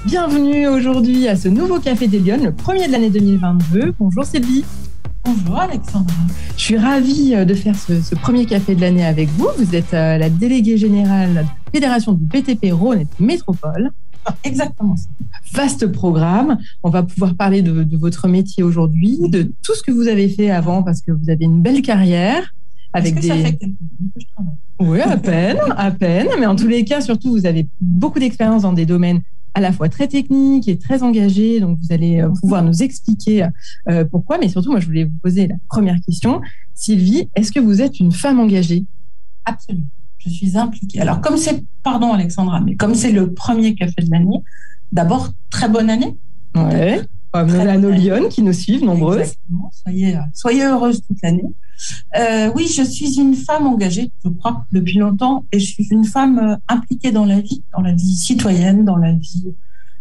Bienvenue aujourd'hui à ce nouveau Café des Lyonnes, le premier de l'année 2022. Bonjour Sylvie. Bonjour Alexandra. Je suis ravie de faire ce premier café de l'année avec vous. Vous êtes la déléguée générale de la Fédération du BTP Rhône et Métropole. Exactement ça. Vaste programme. On va pouvoir parler de votre métier aujourd'hui, de tout ce que vous avez fait avant, parce que vous avez une belle carrière. Avec ça fait quelques années que je travaille? Oui, à peine. Mais en tous les cas, surtout, vous avez beaucoup d'expérience dans des domaines à la fois très techniques et très engagés. Donc, vous allez pouvoir nous expliquer pourquoi. Mais surtout, moi, je voulais vous poser la première question. Sylvie, est-ce que vous êtes une femme engagée? Absolument. Je suis impliquée. Alors, pardon Alexandra, mais comme c'est le premier café de l'année, d'abord, très bonne année. Ouais. Comme à nos Lyonnes qui nous suivent, nombreuses. Exactement. Soyez heureuses toute l'année. Oui, je suis une femme engagée, je crois, depuis longtemps, et je suis une femme impliquée dans la vie citoyenne, dans la vie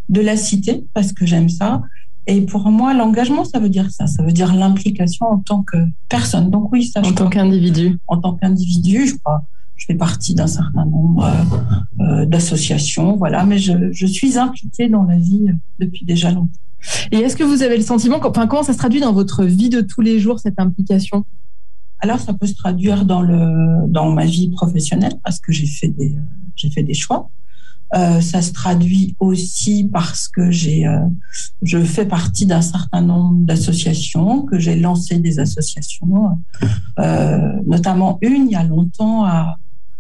de la cité, parce que j'aime ça. Et pour moi, l'engagement, ça veut dire ça. Ça veut dire l'implication en tant que personne. Donc oui, ça. En tant qu'individu. En tant qu'individu, je crois. Je fais partie d'un certain nombre d'associations, voilà. Mais je suis impliquée dans la vie depuis déjà longtemps. Et est-ce que vous avez le sentiment, comment ça se traduit dans votre vie de tous les jours, cette implication? Alors, ça peut se traduire dans ma vie professionnelle parce que j'ai fait des choix. Ça se traduit aussi parce que je fais partie d'un certain nombre d'associations, que j'ai lancé des associations, notamment une il y a longtemps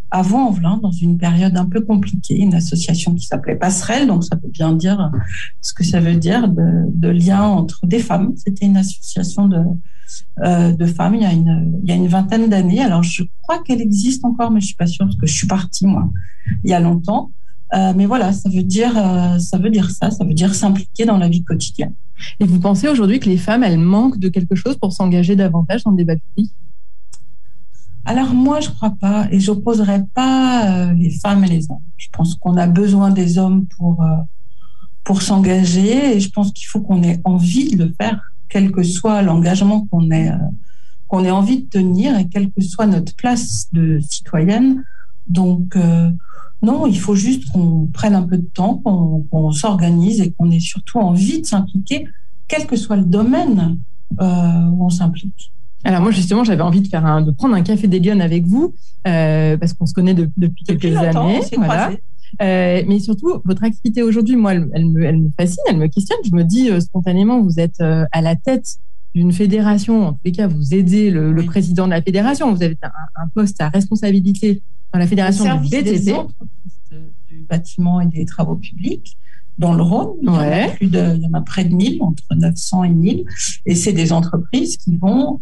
à Vaux-en-Velin, dans une période un peu compliquée, une association qui s'appelait Passerelle, donc ça veut bien dire ce que ça veut dire, de lien entre des femmes. C'était une association de femmes il y a une vingtaine d'années. Alors je crois qu'elle existe encore, mais je suis pas sûre parce que je suis partie moi il y a longtemps. Mais voilà, ça veut dire ça veut dire s'impliquer dans la vie quotidienne. Et vous pensez aujourd'hui que les femmes, elles manquent de quelque chose pour s'engager davantage dans le débat public? Alors moi, je crois pas, et j'opposerai pas les femmes et les hommes. Je pense qu'on a besoin des hommes pour s'engager, et je pense qu'il faut qu'on ait envie de le faire, quel que soit l'engagement qu'on ait envie de tenir, et quelle que soit notre place de citoyenne. Donc non, il faut juste qu'on prenne un peu de temps, qu'on s'organise et qu'on ait surtout envie de s'impliquer, quel que soit le domaine où on s'implique. Alors moi justement, j'avais envie de prendre un café des Lyonnes avec vous parce qu'on se connaît depuis quelques années. Voilà. Mais surtout, votre activité aujourd'hui, moi, elle me fascine, elle me questionne. Je me dis spontanément, vous êtes à la tête d'une fédération. En tous les cas, vous aidez le président de la fédération. Vous avez un poste à responsabilité dans la fédération du BTP. Du bâtiment et des travaux publics. Dans le Rhône, il y en a près de 1000, entre 900 et 1000. Et c'est des entreprises qui vont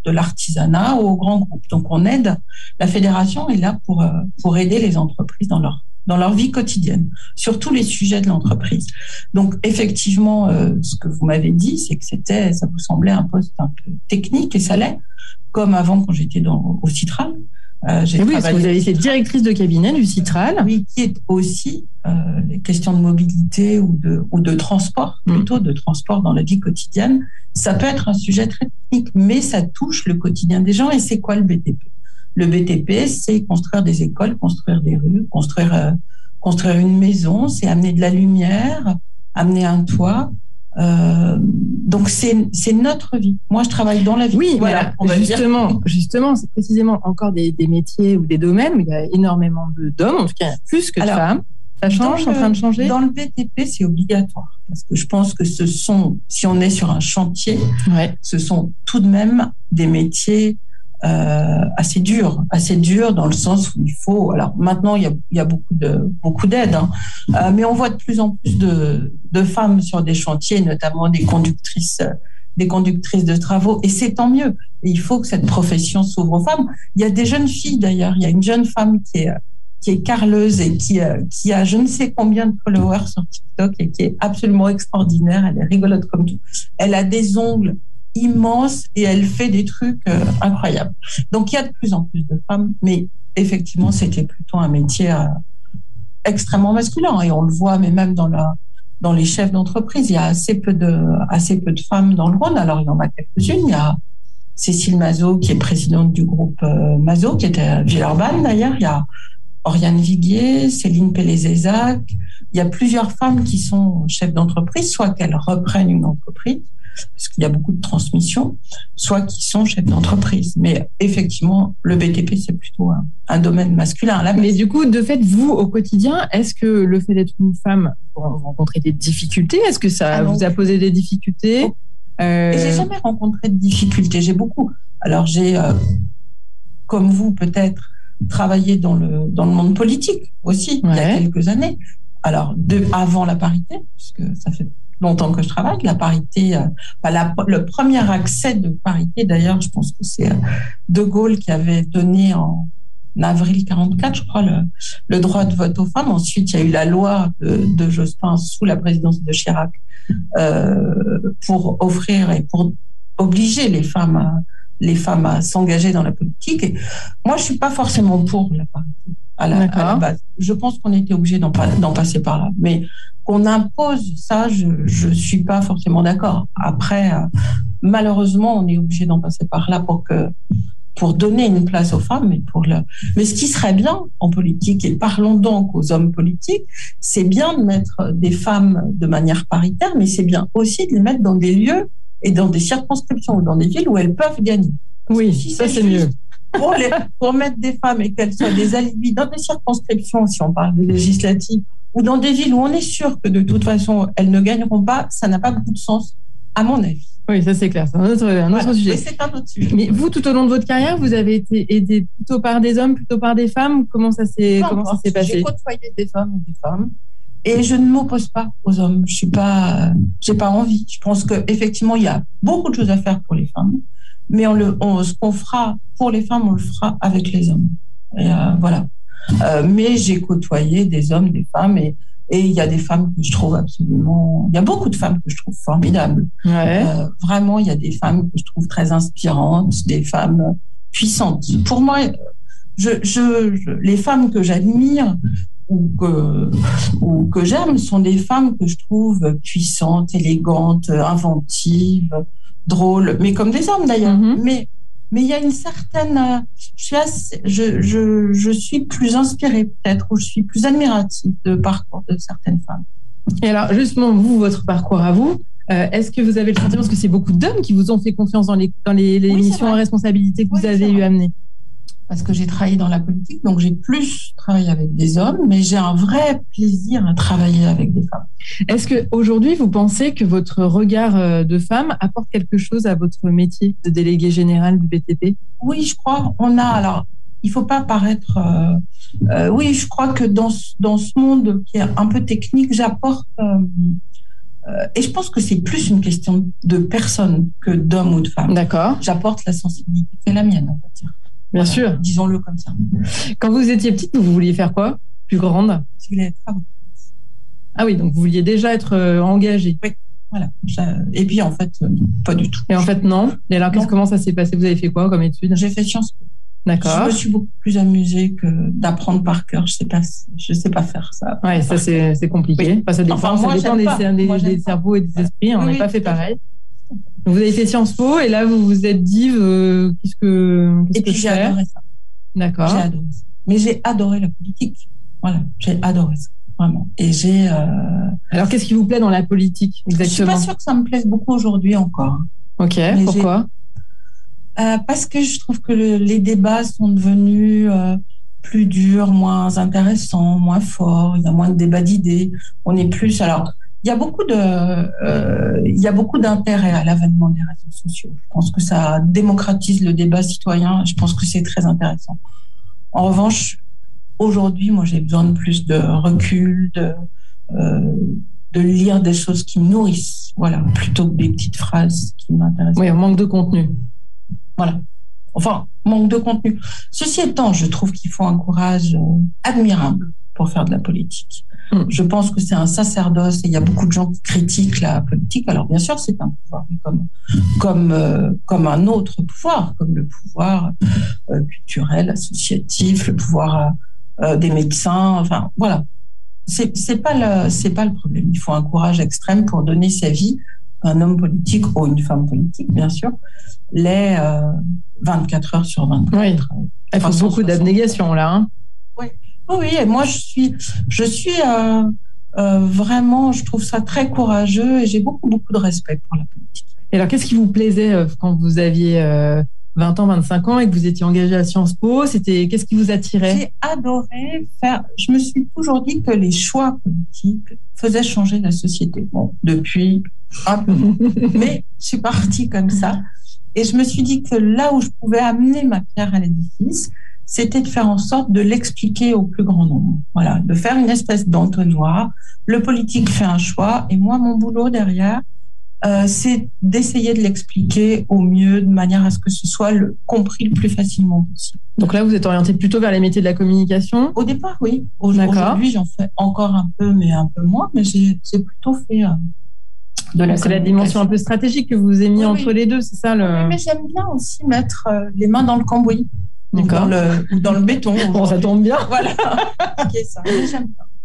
de l'artisanat aux grands groupes. Donc, la fédération est là pour aider les entreprises dans leur vie quotidienne, sur tous les sujets de l'entreprise. Donc, effectivement, ce que vous m'avez dit, c'est que ça vous semblait un poste un peu technique, et ça l'est, comme avant quand j'étais au Citral. Vous avez été directrice de cabinet du Citral. Oui, qui est aussi les questions de mobilité ou de transport, plutôt de transport dans la vie quotidienne. Ça peut être un sujet très technique, mais ça touche le quotidien des gens. Et c'est quoi le BTP? Le BTP, c'est construire des écoles, construire des rues, construire une maison, c'est amener de la lumière, amener un toit. Donc c'est notre vie. Moi, je travaille dans la vie. Oui, voilà. Justement, c'est précisément encore des métiers ou des domaines où il y a énormément d'hommes, en tout cas plus que de femmes. Ça change, en train de changer. Dans le BTP, c'est obligatoire parce que je pense que si on est sur un chantier, ce sont tout de même des métiers assez durs dans le sens où il faut. Alors maintenant, il y a beaucoup d'aide, mais on voit de plus en plus de femmes sur des chantiers, notamment des conductrices de travaux, et c'est tant mieux. Et il faut que cette profession s'ouvre aux femmes. Il y a des jeunes filles d'ailleurs. Il y a une jeune femme qui est carleuse et qui a je ne sais combien de followers sur TikTok et qui est absolument extraordinaire. Elle est rigolote comme tout. Elle a des ongles immense et elle fait des trucs incroyables. Donc, il y a de plus en plus de femmes, mais effectivement, c'était plutôt un métier extrêmement masculin et on le voit, mais même dans les chefs d'entreprise, il y a assez peu de femmes dans le Rhône. Alors, il y en a quelques-unes. Il y a Cécile Mazot, qui est présidente du groupe Mazot, qui était à Villeurbanne d'ailleurs. Il y a Oriane Viguier, Céline Pellé-Zézac, il y a plusieurs femmes qui sont chefs d'entreprise, soit qu'elles reprennent une entreprise, parce qu'il y a beaucoup de transmission, soit qui sont chefs d'entreprise. Mais effectivement, le BTP, c'est plutôt un domaine masculin. Mais du coup, de fait, vous, au quotidien, est-ce que le fait d'être une femme, vous rencontrez des difficultés? Est-ce que ça vous a posé des difficultés? Et j'ai jamais rencontré de difficultés. J'ai beaucoup. Alors, j'ai, comme vous, peut-être, travaillé dans le monde politique aussi, il y a quelques années. Alors, avant la parité, puisque ça fait longtemps que je travaille, la parité, le premier accès de parité, d'ailleurs, je pense que c'est De Gaulle qui avait donné en avril 44, je crois, le droit de vote aux femmes. Ensuite, il y a eu la loi de Jospin sous la présidence de Chirac pour offrir et pour obliger les femmes à s'engager dans la politique. Et moi, je suis pas forcément pour la parité à la base. Je pense qu'on était obligé d'en passer par là. Mais qu'on impose ça, je suis pas forcément d'accord. Après, malheureusement, on est obligé d'en passer par là pour donner une place aux femmes. Mais ce qui serait bien en politique, et parlons donc aux hommes politiques, c'est bien de mettre des femmes de manière paritaire, mais c'est bien aussi de les mettre dans des lieux et dans des circonscriptions ou dans des villes où elles peuvent gagner. Oui, ça c'est mieux. Pour mettre des femmes et qu'elles soient des alibis dans des circonscriptions, si on parle des législatives, ou dans des villes où on est sûr que de toute façon elles ne gagneront pas, ça n'a pas beaucoup de sens, à mon avis. Oui, ça c'est clair, c'est un autre sujet. Mais c'est un autre sujet. Mais vous, tout au long de votre carrière, vous avez été aidé plutôt par des hommes, plutôt par des femmes. Comment ça s'est passé? J'ai côtoyé des hommes ou des femmes. Et je ne m'oppose pas aux hommes. J'ai pas envie. Je pense qu'effectivement, il y a beaucoup de choses à faire pour les femmes. Mais ce qu'on fera pour les femmes, on le fera avec les hommes. Et voilà. Mais j'ai côtoyé des hommes, des femmes, et il y a des femmes que je trouve absolument... Il y a beaucoup de femmes que je trouve formidables. Vraiment, il y a des femmes que je trouve très inspirantes, des femmes puissantes. Pour moi, les femmes que j'admire ou que j'aime sont des femmes que je trouve puissantes, élégantes, inventives, drôles, mais comme des hommes d'ailleurs. Mais il y a une certaine... Je suis plus inspirée peut-être, ou je suis plus admirative de parcours de certaines femmes. Et alors, justement, vous, votre parcours à vous, est-ce que vous avez le sentiment, parce que c'est beaucoup d'hommes qui vous ont fait confiance dans les missions à responsabilité que vous avez eu à mener? Parce que j'ai travaillé dans la politique, donc j'ai plus travaillé avec des hommes, mais j'ai un vrai plaisir à travailler avec des femmes. Est-ce qu'aujourd'hui, vous pensez que votre regard de femme apporte quelque chose à votre métier de délégué général du BTP? Oui, je crois. Alors, il ne faut pas paraître... oui, je crois que dans ce monde qui est un peu technique, j'apporte... et je pense que c'est plus une question de personne que d'homme ou de femme. D'accord. J'apporte la sensibilité qui est la mienne, on va dire. Bien sûr. Disons-le comme ça. Quand vous étiez petite, vous vouliez faire quoi? Plus grande? Je voulais être avocate. Ah oui, donc vous vouliez déjà être engagée. Oui, voilà. Et puis en fait, pas du tout. Et en fait, non. Et alors, comment ça s'est passé? Vous avez fait quoi comme études? J'ai fait Sciences Po. D'accord. Je me suis beaucoup plus amusée que d'apprendre par cœur. Je sais pas faire ça. Ouais, ça c'est compliqué. Oui. Enfin, ça dépend des cerveaux et des esprits. On n'est pas fait pareil. Vous avez fait Sciences Po et là vous vous êtes dit qu'est-ce que j'ai adoré ça. D'accord. J'ai adoré ça. Mais j'ai adoré la politique. Voilà, j'ai adoré ça vraiment. Et Alors qu'est-ce qui vous plaît dans la politique exactement? Je suis pas sûre que ça me plaise beaucoup aujourd'hui encore. Ok. Mais pourquoi? Parce que je trouve que les débats sont devenus plus durs, moins intéressants, moins forts. Il y a moins de débats d'idées. On est plus il y a beaucoup d'intérêt à l'avènement des réseaux sociaux. Je pense que ça démocratise le débat citoyen. Je pense que c'est très intéressant. En revanche, aujourd'hui, moi, j'ai besoin de plus de recul, de lire des choses qui me nourrissent, voilà, plutôt que des petites phrases qui m'intéressent. Oui, on manque de contenu. Voilà. Enfin, manque de contenu. Ceci étant, je trouve qu'il faut un courage admirable pour faire de la politique. Je pense que c'est un sacerdoce et il y a beaucoup de gens qui critiquent la politique. Alors bien sûr, c'est un pouvoir, mais comme un autre pouvoir, comme le pouvoir culturel, associatif, le pouvoir des médecins. Enfin, voilà. C'est pas le problème. Il faut un courage extrême pour donner sa vie à un homme politique ou une femme politique, bien sûr, les 24 heures sur 24. Oui. Il faut beaucoup d'abnégation là. Hein. Oui. Oui, et moi je suis Vraiment, je trouve ça très courageux et j'ai beaucoup de respect pour la politique. Et alors, qu'est-ce qui vous plaisait quand vous aviez 20 ans, 25 ans et que vous étiez engagé à Sciences Po? Qu'est-ce qui vous attirait? J'ai adoré faire. Je me suis toujours dit que les choix politiques faisaient changer la société. Bon, depuis un peu, mais je suis partie comme ça. Et je me suis dit que là où je pouvais amener ma pierre à l'édifice, c'était de faire en sorte de l'expliquer au plus grand nombre. Voilà, de faire une espèce d'entonnoir. Le politique fait un choix et moi, mon boulot derrière, c'est d'essayer de l'expliquer au mieux, de manière à ce que ce soit compris le plus facilement possible. Donc là, vous êtes orienté plutôt vers les métiers de la communication? Au départ, oui. Aujourd'hui, j'en fais encore un peu, mais un peu moins. Mais j'ai plutôt fait de la. C'est la dimension un peu stratégique que vous avez mis entre les deux, c'est ça Oui, mais j'aime bien aussi mettre les mains dans le cambouis. Ou dans le béton. Bon, ça tombe bien. Voilà. Ça.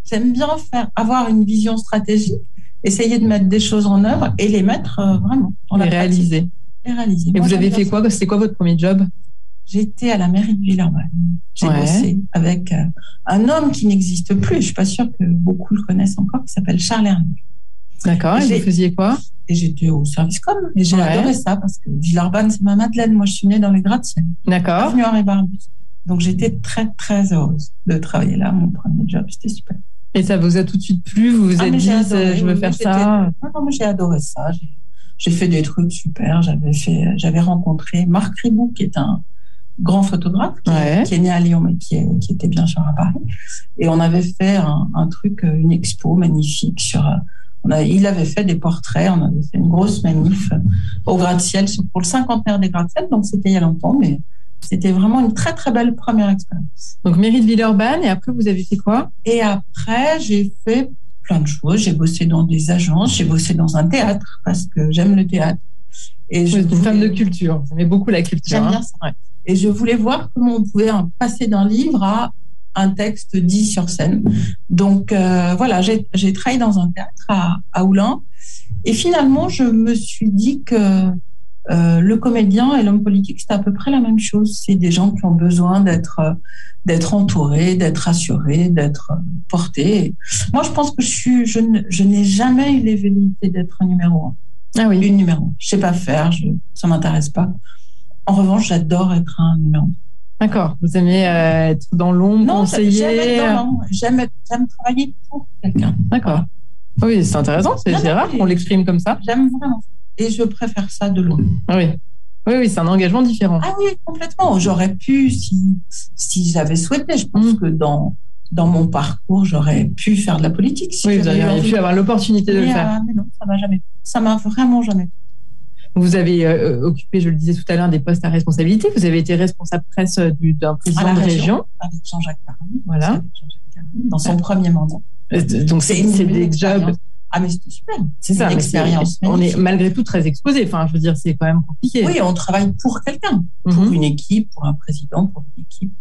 J'aime bien avoir une vision stratégique, essayer de mettre des choses en œuvre et les mettre vraiment dans la réaliser. Les réaliser. Et vous avez fait quoi? C'était quoi votre premier job? J'étais à la mairie de Villeurbanne. J'ai bossé avec un homme qui n'existe plus. Je suis pas sûre que beaucoup le connaissent encore, qui s'appelle Charles Hernier. D'accord. Et vous faisiez quoi? Et j'étais au service com. Et j'ai adoré ça parce que Villeurbanne, c'est ma Madeleine. Moi, je suis née dans les gratte-ciel. D'accord. Avenue Henri Barbusse. Donc, j'étais très, très heureuse de travailler là. Mon premier job, c'était super. Et ça vous a tout de suite plu? Vous vous êtes dit, je veux faire ça? Non, mais j'ai adoré ça. J'ai fait des trucs super. J'avais rencontré Marc Ribou, qui est un grand photographe, qui est né à Lyon, mais qui était bien sûr à Paris. Et on avait fait un truc, une expo magnifique sur... il avait fait des portraits, on avait fait une grosse manif au gratte-ciel pour le 50e des gratte-ciel, donc c'était il y a longtemps, mais c'était vraiment une très très belle première expérience. Donc mairie de Villeurbanne, et après vous avez fait quoi? Et après j'ai fait plein de choses, j'ai bossé dans des agences, j'ai bossé dans un théâtre parce que j'aime le théâtre. Et je suis une femme de culture, vous aimez beaucoup la culture. J'aime bien ça. Ouais. Et je voulais voir comment on pouvait passer d'un livre à un texte dit sur scène. Donc voilà, j'ai travaillé dans un théâtre à Oulin. Et finalement, je me suis dit que le comédien et l'homme politique, c'est à peu près la même chose. C'est des gens qui ont besoin d'être entourés, d'être assurés, d'être portés. Moi, je pense que je n'ai jamais eu les velléités d'être un numéro 1. Ah oui. Une numéro 1. Je sais pas faire, ça m'intéresse pas. En revanche, j'adore être un numéro 1. D'accord. Vous aimez être dans l'ombre, conseiller? J'aime être dans l'ombre. J'aime travailler pour quelqu'un. D'accord. Oui, c'est intéressant. C'est rare qu'on l'exprime comme ça. J'aime vraiment. Et je préfère ça de loin. Oui. Oui, c'est un engagement différent. Ah oui, complètement. J'aurais pu, si j'avais souhaité, je pense que dans mon parcours, j'aurais pu faire de la politique. Si vous auriez pu avoir l'opportunité de le faire. Mais non, ça m'a vraiment jamais. Vous avez occupé, je le disais tout à l'heure, des postes à responsabilité. Vous avez été responsable presse d'un président de région. Avec Jean-Jacques Caramy. Voilà. Dans son premier mandat. Donc, c'est des jobs. Ah, mais c'était super. C'est ça, l'expérience. On est malgré tout très exposé. Enfin, je veux dire, c'est quand même compliqué. Oui, on travaille pour quelqu'un, pour une équipe, pour un président, pour une équipe.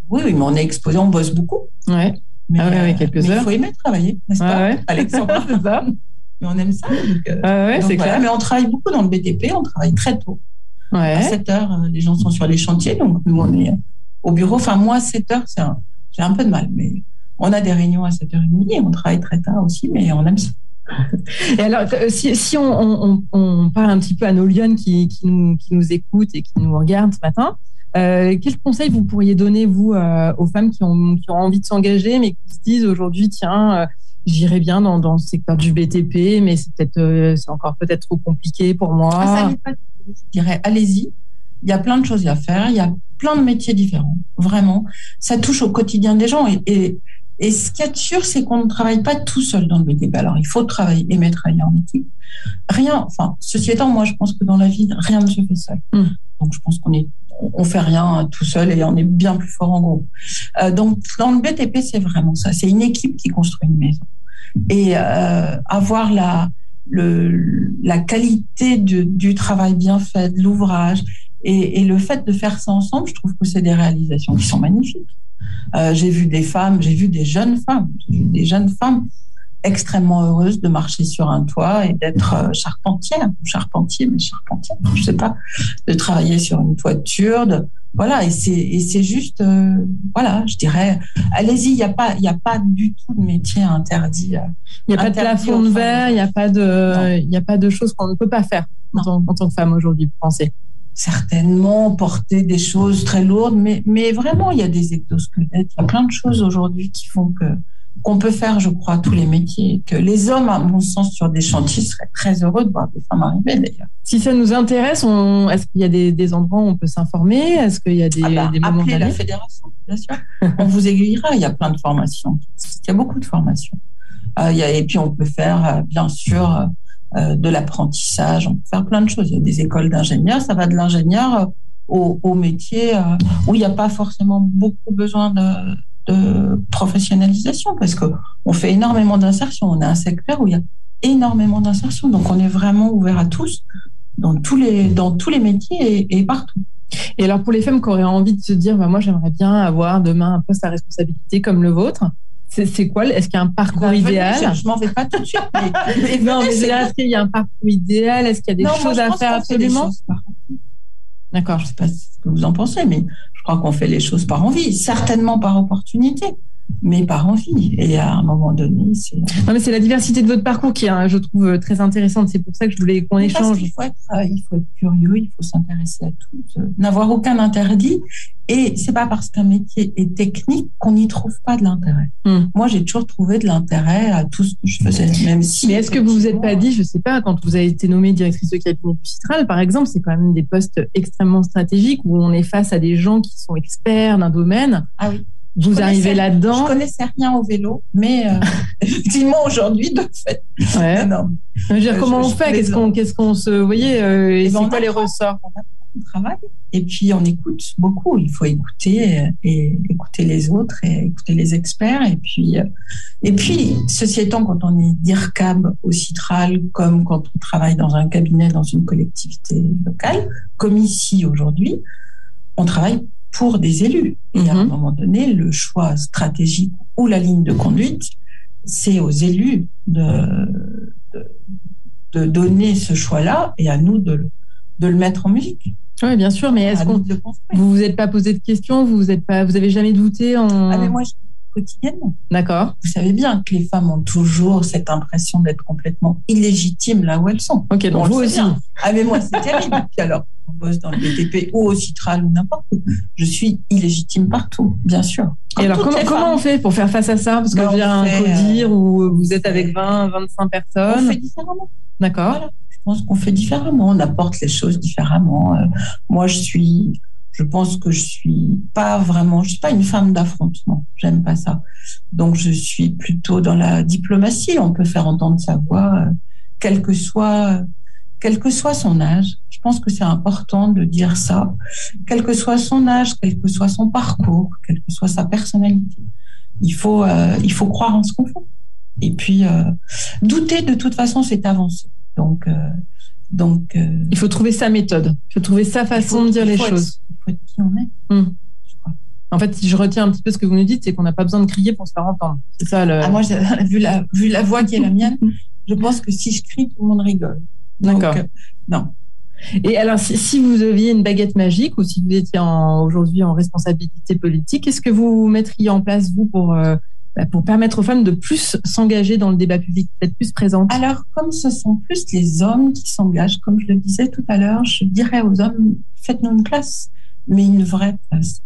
Oui, mais on est exposé, on bosse beaucoup. Ouais. Mais, quelques heures. Il faut aimer travailler, n'est-ce pas, Alexandre? C'est ça. Mais on aime ça. Donc, c'est clair. Mais on travaille beaucoup dans le BTP, on travaille très tôt. À 7 heures, les gens sont sur les chantiers, donc nous, on est au bureau. Enfin, moi, 7 heures, j'ai un peu de mal, mais on a des réunions à 7h30 et on travaille très tard aussi, mais on aime ça. Et alors, si on parle un petit peu à nos lionnes qui nous écoutent et qui nous regardent ce matin, quels conseils vous pourriez donner, vous, aux femmes qui ont envie de s'engager, mais qui se disent aujourd'hui, tiens, j'irais bien dans le secteur du BTP, mais c'est encore peut-être trop compliqué pour moi. Ça n'est pas. Je dirais, allez-y. Il y a plein de choses à faire. Il y a plein de métiers différents. Vraiment, ça touche au quotidien des gens. Et ce qu'il y a de sûr, c'est qu'on ne travaille pas tout seul dans le BTP. Alors, il faut aimer travailler en équipe. Ceci étant, moi, je pense que dans la vie, rien ne se fait seul. Donc, je pense qu'on fait rien tout seul et on est bien plus fort en groupe. Donc, dans le BTP, c'est vraiment ça. C'est une équipe qui construit une maison. Et avoir la qualité du travail bien fait, de l'ouvrage, et le fait de faire ça ensemble, je trouve que c'est des réalisations qui sont magnifiques. J'ai vu des jeunes femmes extrêmement heureuses de marcher sur un toit et d'être charpentière, je sais pas, de travailler sur une toiture, Voilà, et c'est juste, voilà, je dirais, allez-y, il n'y a pas du tout de métier interdit. Il n'y a pas de plafond de verre, il n'y a pas de choses qu'on ne peut pas faire en tant que femme aujourd'hui, vous pensez? Certainement, porter des choses très lourdes, mais vraiment, il y a des exosquelettes, il y a plein de choses aujourd'hui qui font qu'on peut faire, je crois, tous les métiers, que les hommes, à mon sens, sur des chantiers seraient très heureux de voir des femmes arriver, d'ailleurs. Si ça nous intéresse, est-ce qu'il y a des endroits où on peut s'informer? Est-ce qu'il y a des moments appelez la fédération, bien sûr. On vous aiguillera, il y a plein de formations. Il y a beaucoup de formations. Et puis, on peut faire, bien sûr, de l'apprentissage, on peut faire plein de choses. Il y a des écoles d'ingénieurs, ça va de l'ingénieur au métier où il n'y a pas forcément beaucoup besoin de professionnalisation, parce qu'on fait énormément d'insertion. On a un secteur où il y a énormément d'insertion, donc on est vraiment ouvert à tous, dans tous les métiers et partout. Et alors, pour les femmes qui auraient envie de se dire, moi, j'aimerais bien avoir demain un poste à responsabilité comme le vôtre, c'est quoi? Est-ce qu'il y a un parcours idéal? Je m'en vais pas tout de suite. Non, mais est-ce qu'il y a un parcours idéal? Est-ce qu'il y a des choses à faire absolument? D'accord. Je ne sais pas ce que vous en pensez, mais je crois qu'on fait les choses par envie, certainement par opportunité, mais par envie. Et à un moment donné, c'est... Non, mais c'est la diversité de votre parcours qui est, je trouve, très intéressante. C'est pour ça que je voulais qu'on échange. Il faut être curieux, il faut s'intéresser à tout, n'avoir aucun interdit. Et c'est pas parce qu'un métier est technique qu'on n'y trouve pas de l'intérêt. Moi, j'ai toujours trouvé de l'intérêt à tout ce que je faisais, même si... Mais est-ce que vous vous êtes pas dit, je sais pas, quand vous avez été nommée directrice de cabinet du Citral, par exemple, c'est quand même des postes extrêmement stratégiques où on est face à des gens qui sont experts d'un domaine. Ah oui. Vous arrivez là-dedans. Je connaissais rien au vélo, mais effectivement aujourd'hui, de fait. Ouais. Non. Je veux dire, comment on fait? Qu'est-ce qu'on se, vous voyez, c'est quoi les ressorts? On travaille et puis on écoute beaucoup. Il faut écouter et écouter les autres et écouter les experts. Et puis, ceci étant, quand on est DIRCAB au Citral, comme quand on travaille dans un cabinet dans une collectivité locale, comme ici aujourd'hui, on travaille pour des élus. Et à un moment donné, le choix stratégique ou la ligne de conduite, c'est aux élus de donner ce choix-là et à nous de le mettre en musique. Oui, bien sûr, mais est-ce que vous vous êtes pas posé de questions, vous avez jamais douté mais moi, je quotidiennement. D'accord. Vous savez bien que les femmes ont toujours cette impression d'être complètement illégitimes là où elles sont. Ok, donc vous aussi. Bien. Mais moi, c'est terrible. Puis alors, on bosse dans le BTP ou au Citral ou n'importe où. Je suis illégitime partout, bien sûr. Et alors, comment on fait pour faire face à ça? Parce que je viens un codir où vous êtes avec 20, 25 personnes. On fait différemment. D'accord. Voilà. Je pense qu'on fait différemment. On apporte les choses différemment. Moi, je pense que je suis pas une femme d'affrontement. J'aime pas ça. Donc, je suis plutôt dans la diplomatie. On peut faire entendre sa voix, quel que soit son âge. Je pense que c'est important de dire ça. Quel que soit son âge, quel que soit son parcours, quelle que soit sa personnalité. Il faut croire en ce qu'on fait. Et puis, douter, de toute façon, c'est avancer. Donc, il faut trouver sa méthode. Il faut trouver sa façon de dire les choses. Il faut être qui on est. Je crois. En fait, si je retiens un petit peu ce que vous nous dites, c'est qu'on n'a pas besoin de crier pour se faire entendre. C'est ça le. Moi, vu la voix qui est la mienne, je pense que si je crie, tout le monde rigole. D'accord. Non. Et alors, si vous aviez une baguette magique ou si vous étiez aujourd'hui en responsabilité politique, qu'est-ce que vous mettriez en place, vous, pour permettre aux femmes de plus s'engager dans le débat public, d'être plus présentes? Alors, comme ce sont plus les hommes qui s'engagent, comme je le disais tout à l'heure, je dirais aux hommes, faites-nous une place, mais une vraie place.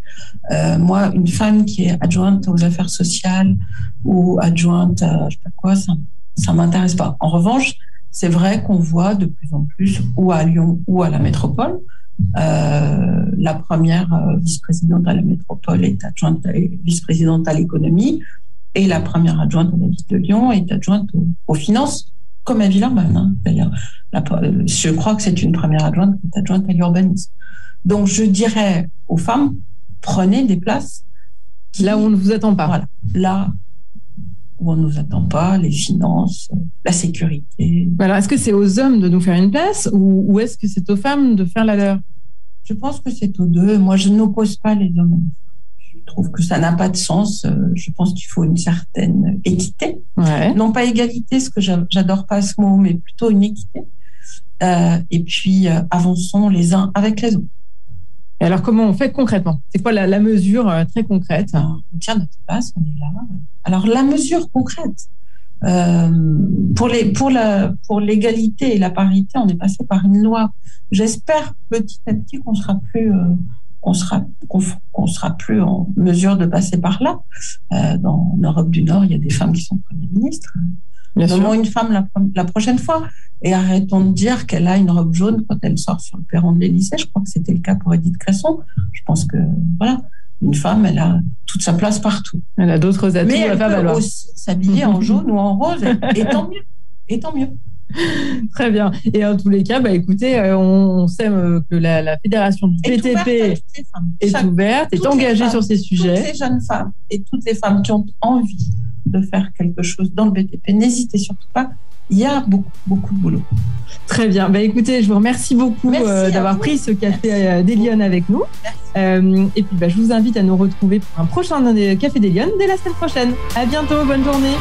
Moi, une femme qui est adjointe aux affaires sociales ou adjointe à je sais pas quoi, ça m'intéresse pas. En revanche, c'est vrai qu'on voit de plus en plus, ou à Lyon ou à la métropole, la première vice-présidente à la métropole est adjointe et vice-présidente à l'économie, et la première adjointe à la ville de Lyon est adjointe aux finances, comme à Villeurbanne. D'ailleurs, je crois que c'est une première adjointe qui est adjointe à l'urbanisme. Donc, je dirais aux femmes, prenez des places. Là où on ne vous attend pas. Voilà, là où on ne nous attend pas, les finances, la sécurité. Alors, est-ce que c'est aux hommes de nous faire une place ou est-ce que c'est aux femmes de faire la leur? Je pense que c'est aux deux. Moi, je n'oppose pas les hommes. Je trouve que ça n'a pas de sens. Je pense qu'il faut une certaine équité. Ouais. Non pas égalité, ce que j'adore pas ce mot, mais plutôt une équité. Et puis, avançons les uns avec les autres. Et alors, comment on fait concrètement? C'est quoi la mesure très concrète? On tient notre place, on est là. Alors, la mesure concrète, pour l'égalité et la parité, on est passé par une loi. J'espère petit à petit qu'on sera plus en mesure de passer par là. Dans l'Europe du Nord, il y a des femmes qui sont premières ministres. Nommons une femme la prochaine fois et arrêtons de dire qu'elle a une robe jaune quand elle sort sur le perron de l'Élysée. Je crois que c'était le cas pour Edith Cresson. Je pense que voilà, une femme, elle a toute sa place partout. Elle a d'autres atouts à faire valoir. Mais elle peut aussi s'habiller en jaune ou en rose, et tant mieux. Et tant mieux. Très bien. Et en tous les cas, écoutez, on sait que la fédération du BTP est ouverte, est engagée sur ces sujets. Toutes les jeunes femmes et toutes les femmes qui ont envie de faire quelque chose dans le BTP, n'hésitez surtout pas. Il y a beaucoup, beaucoup de boulot. Très bien. Écoutez, je vous remercie beaucoup d'avoir pris ce café des Lyonnes avec nous. Et puis, je vous invite à nous retrouver pour un prochain Café des Lyonnes dès la semaine prochaine. À bientôt. Bonne journée.